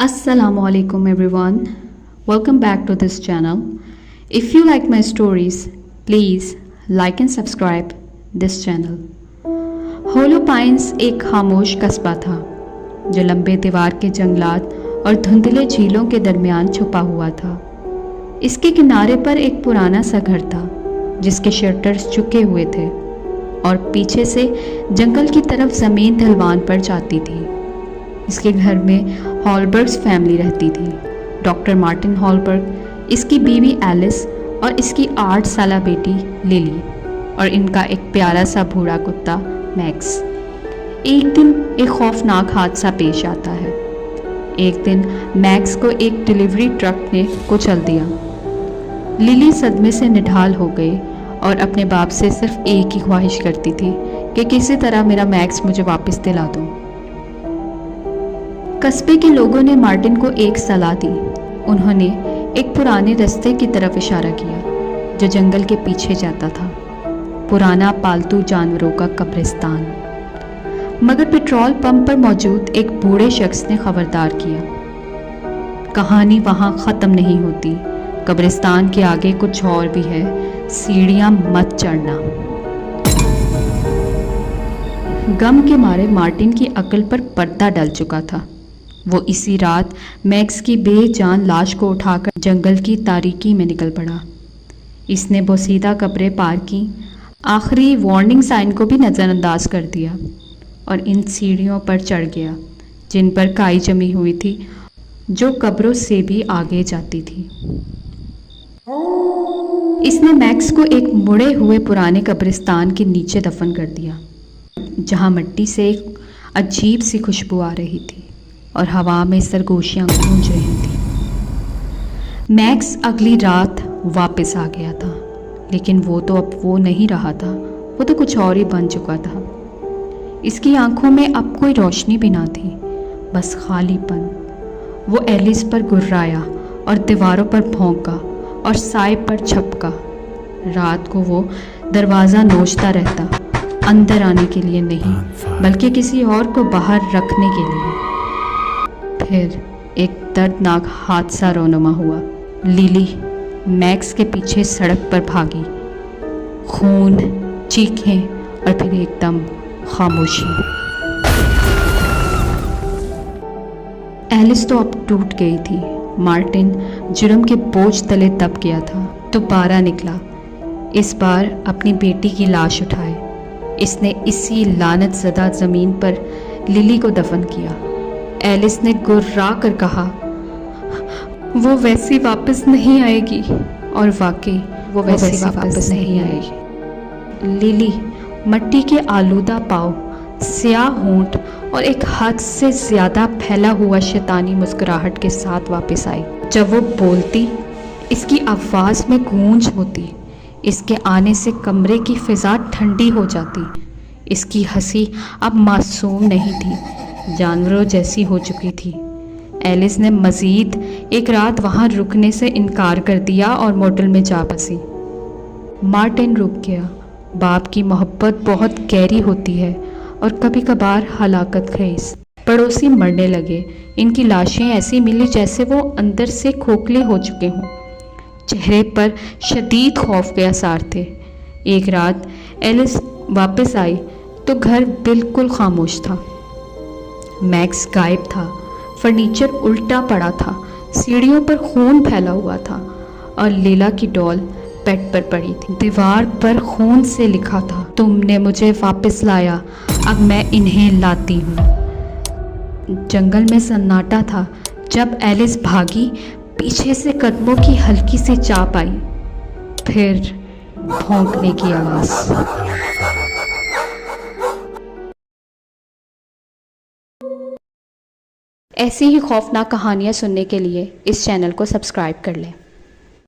Assalamu alaikum everyone. Welcome back to this channel. If you like my stories, please like and subscribe this channel. Hollow Pines एक खामोश कस्बा था जो लंबे दीवार के जंगलात और धुंधले झीलों के दरमियान छुपा हुआ था। इसके किनारे पर एक पुराना सा घर था जिसके शटर्स झुके हुए थे और पीछे से जंगल की तरफ ज़मीन ढलवान पर जाती थी। इसके घर में हॉलबर्ग्स फैमिली रहती थी। डॉक्टर मार्टिन हॉलबर्ग, इसकी बीवी एलिस और इसकी 8 साला बेटी लिली और इनका एक प्यारा सा बूढ़ा कुत्ता मैक्स। एक दिन एक खौफनाक हादसा पेश आता है। एक दिन मैक्स को एक डिलीवरी ट्रक ने कुचल दिया। लिली सदमे से निढाल हो गई और अपने बाप से सिर्फ एक ही ख्वाहिश करती थी कि किसी तरह मेरा मैक्स मुझे वापस दिला दो। कस्बे के लोगों ने मार्टिन को एक सलाह दी। उन्होंने एक पुराने रास्ते की तरफ इशारा किया जो जंगल के पीछे जाता था, पुराना पालतू जानवरों का कब्रिस्तान। मगर पेट्रोल पंप पर मौजूद एक बूढ़े शख्स ने खबरदार किया, कहानी वहाँ ख़त्म नहीं होती, कब्रिस्तान के आगे कुछ और भी है, सीढ़ियाँ मत चढ़ना। गम के मारे मार्टिन की अक्ल पर पर्दा डल चुका था। वो इसी रात मैक्स की बेजान लाश को उठाकर जंगल की तारीकी में निकल पड़ा। इसने बोसीदा कब्रें पार की, आखिरी वार्निंग साइन को भी नज़रअंदाज कर दिया और इन सीढ़ियों पर चढ़ गया जिन पर काई जमी हुई थी, जो कब्रों से भी आगे जाती थी। इसने मैक्स को एक मुड़े हुए पुराने कब्रिस्तान के नीचे दफन कर दिया, जहाँ मिट्टी से एक अजीब सी खुशबू आ रही थी और हवा में सरगोशियाँ गूंज रही थी। मैक्स अगली रात वापस आ गया था, लेकिन वो तो अब वो नहीं रहा था, वो तो कुछ और ही बन चुका था। इसकी आंखों में अब कोई रोशनी भी ना थी, बस खालीपन। वो एलिस पर गुर्राया और दीवारों पर भौंका और साए पर छपका। रात को वो दरवाज़ा नोचता रहता, अंदर आने के लिए नहीं बल्कि किसी और को बाहर रखने के लिए। फिर एक दर्दनाक हादसा रोनुमा हुआ। लिली मैक्स के पीछे सड़क पर भागी। खून, चीखें और फिर एकदम खामोशी। एलिस तो अब टूट गई थी। मार्टिन जुर्म के बोझ तले दब गया था। दोबारा निकला, इस बार अपनी बेटी की लाश उठाए। इसने इसी लानत ज़दा ज़मीन पर लिली को दफन किया। एलिस ने गुर्रा कर कहा, वो वैसी वापस नहीं आएगी। और वाकई वो वैसी वापस नहीं आएगी। लिली मट्टी के आलूदा पाँव, स्याह होंठ और एक हद से ज़्यादा फैला हुआ शैतानी मुस्कुराहट के साथ वापस आई। जब वो बोलती, इसकी आवाज़ में गूंज होती। इसके आने से कमरे की फ़िज़ा ठंडी हो जाती। इसकी हंसी अब मासूम नहीं थी, जानवरों जैसी हो चुकी थी। एलिस ने मज़ीद एक रात वहाँ रुकने से इनकार कर दिया और मोटल में जा बसी। मार्टिन रुक गया। बाप की मोहब्बत बहुत गहरी होती है और कभी कभार हलाकत खेज। पड़ोसी मरने लगे। इनकी लाशें ऐसी मिली जैसे वो अंदर से खोखले हो चुके हों। चेहरे पर शदीद खौफ के आसार थे। एक रात एलिस वापस आई तो घर बिल्कुल खामोश था। मैक्स गायब था। फर्नीचर उल्टा पड़ा था, सीढ़ियों पर खून फैला हुआ था और लीला की डॉल बेड पर पड़ी थी। दीवार पर खून से लिखा था, तुमने मुझे वापस लाया, अब मैं इन्हें लाती हूँ। जंगल में सन्नाटा था। जब एलिस भागी, पीछे से कदमों की हल्की सी चाप आई, फिर भौंकने की आवाज़। ऐसी ही खौफनाक कहानियाँ सुनने के लिए इस चैनल को सब्सक्राइब कर लें।